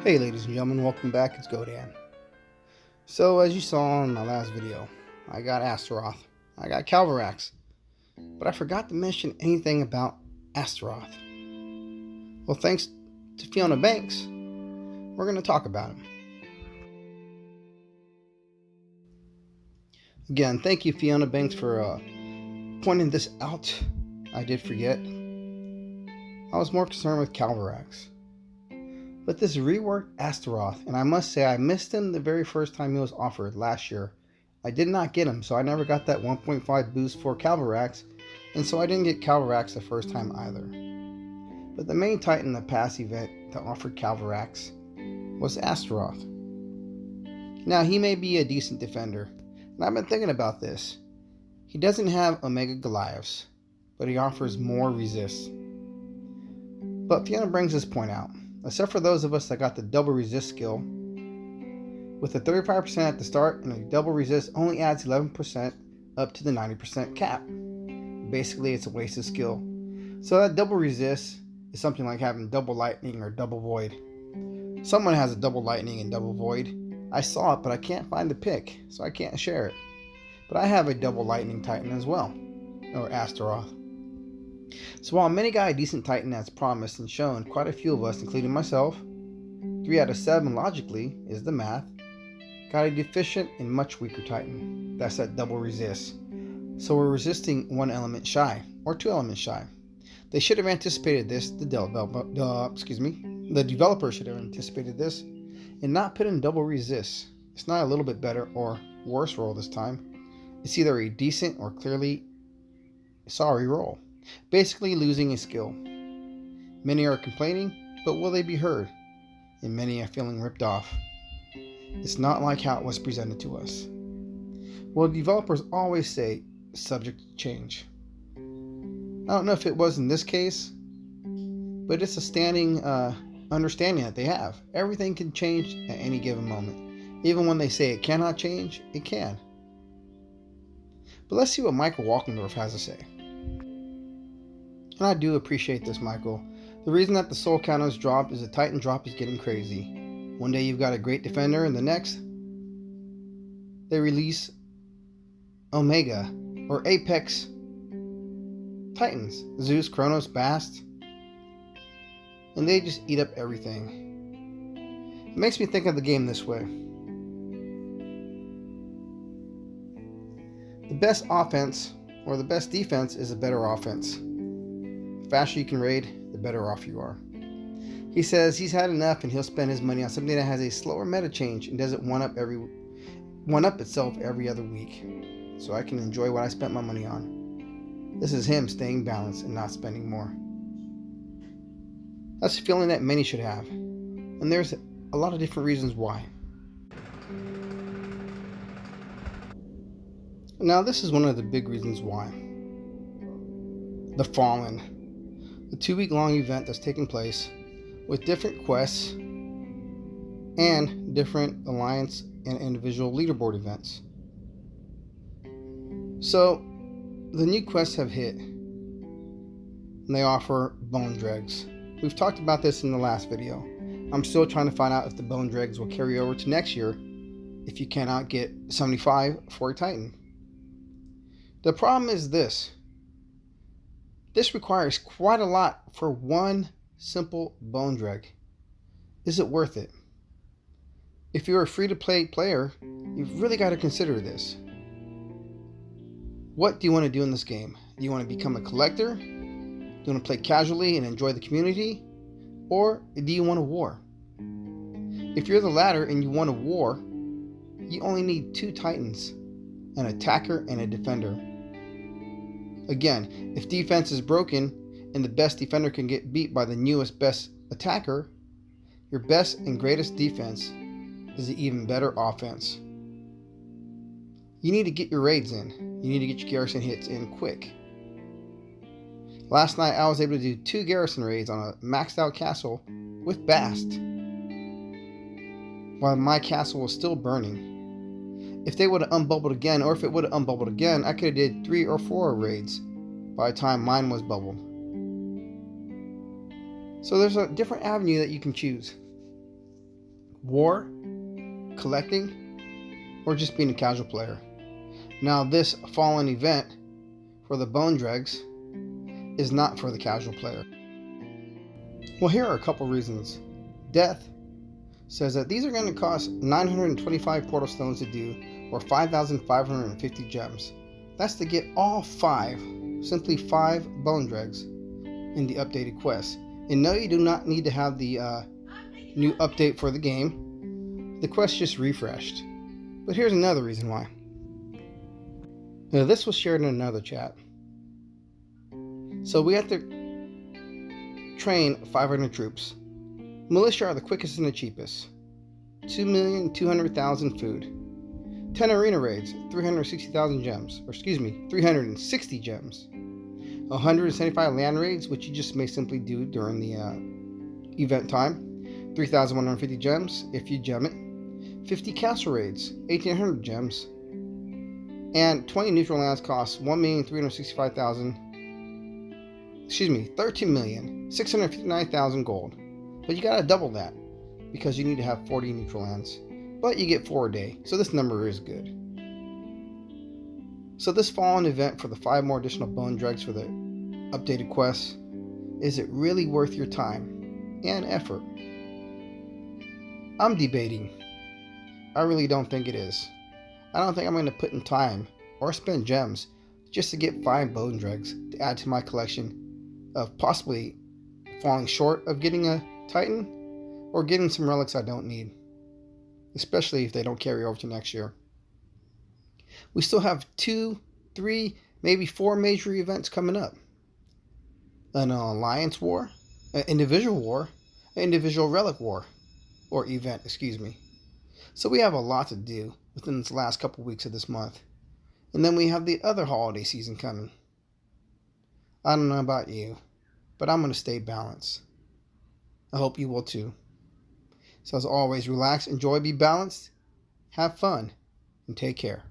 Hey ladies and gentlemen, welcome back, it's Godan. So as you saw in my last video, I got Astaroth, I got Calvarax, but I forgot to mention anything about Astaroth. Well, thanks to Fiona Banks, we're going to talk about him. Again, thank you Fiona Banks for pointing this out. I did forget. I was more concerned with Calvarax. But this reworked Astaroth, and I must say I missed him the very first time he was offered last year. I did not get him, so I never got that 1.5 boost for Calvarax, and so I didn't get Calvarax the first time either. But the main Titan in the past event that offered Calvarax was Astaroth. Now he may be a decent defender, and I've been thinking about this. He doesn't have Omega Goliaths, but he offers more resist. But Fiona brings this point out. Except for those of us that got the double resist skill, with a 35% at the start and a double resist only adds 11% up to the 90% cap. Basically it's a wasted skill. So that double resist is something like having double lightning or double void. Someone has a double lightning and double void. I saw it, but I can't find the pick, so I can't share it. But I have a double lightning Titan as well, or Astaroth. So while many got a decent Titan as promised and shown, quite a few of us, including myself, 3 out of 7 logically is the math, got a deficient and much weaker Titan. That's that double resist. So we're resisting 1 element shy, or 2 elements shy. They should have anticipated this, the developer should have anticipated this, and not put in double resist. It's not a little bit better or worse roll this time. It's either a decent or clearly sorry roll. Basically losing a skill. Many are complaining, but will they be heard? And many are feeling ripped off. It's not like how it was presented to us. Well, developers always say, subject to change. I don't know if it was in this case, but it's a standing understanding that they have. Everything can change at any given moment. Even when they say it cannot change, it can. But let's see what Michael Walkendorf has to say. And I do appreciate this, Michael. The reason that the soul counters dropped is the Titan drop is getting crazy. One day you've got a great defender, and the next they release Omega or Apex Titans. Zeus, Kronos, Bast. And they just eat up everything. It makes me think of the game this way. The best offense or the best defense is a better offense. The faster you can raid, the better off you are. He says he's had enough and he'll spend his money on something that has a slower meta change and doesn't one up itself every other week, so I can enjoy what I spent my money on. This is him staying balanced and not spending more. That's a feeling that many should have, and there's a lot of different reasons why. Now this is one of the big reasons why. The Fallen. The 2-week-long event that's taking place with different quests and different alliance and individual leaderboard events. So the new quests have hit and they offer bone dregs. We've talked about this in the last video. I'm still trying to find out if the bone dregs will carry over to next year if you cannot get 75 for a Titan. The problem is this. This requires quite a lot for one simple bone dreg. Is it worth it? If you're a free-to-play player, you've really got to consider this. What do you want to do in this game? Do you want to become a collector? Do you want to play casually and enjoy the community? Or do you want a war? If you're the latter and you want a war, you only need 2 Titans, an attacker and a defender. Again, if defense is broken and the best defender can get beat by the newest best attacker, your best and greatest defense is the even better offense. You need to get your raids in. You need to get your garrison hits in quick. Last night I was able to do 2 garrison raids on a maxed out castle with Bast, while my castle was still burning. If they would have unbubbled again, or if it would have unbubbled again, I could have did 3 or 4 raids by the time mine was bubbled. So there's a different avenue that you can choose. war, collecting, or just being a casual player. Now, this fallen event for the Bone Dregs is not for the casual player. Well, here are a couple reasons. Death says that these are going to cost 925 portal stones to do, or 5,550 gems. That's to get all 5, simply 5 Bone Dregs in the updated quest. And no, you do not need to have the new update for the game. The quest just refreshed. But here's another reason why. Now, this was shared in another chat. So we have to train 500 troops. Militia are the quickest and the cheapest. 2,200,000 food. 10 arena raids, 360,000 gems. Or excuse me, 360 gems. 175 land raids, which you just may simply do during the event time. 3,150 gems if you gem it. 50 castle raids, 1,800 gems. And 20 neutral lands cost 1,365,000. Excuse me, 13,659,000 gold. But you gotta double that because you need to have 40 neutral lands. But you get 4 a day, so this number is good. So this fallen event for the 5 more additional Bone Dregs for the updated quests, is it really worth your time and effort? I'm debating. I really don't think it is. I don't think I'm going to put in time or spend gems just to get 5 Bone Dregs to add to my collection of possibly falling short of getting a Titan or getting some relics I don't need, especially if they don't carry over to next year. We still have 2, 3, maybe 4 major events coming up. An alliance war, an individual relic war, or event, excuse me. So we have a lot to do within this last couple weeks of this month. And then we have the other holiday season coming. I don't know about you, but I'm going to stay balanced. I hope you will too. So as always, relax, enjoy, be balanced, have fun, and take care.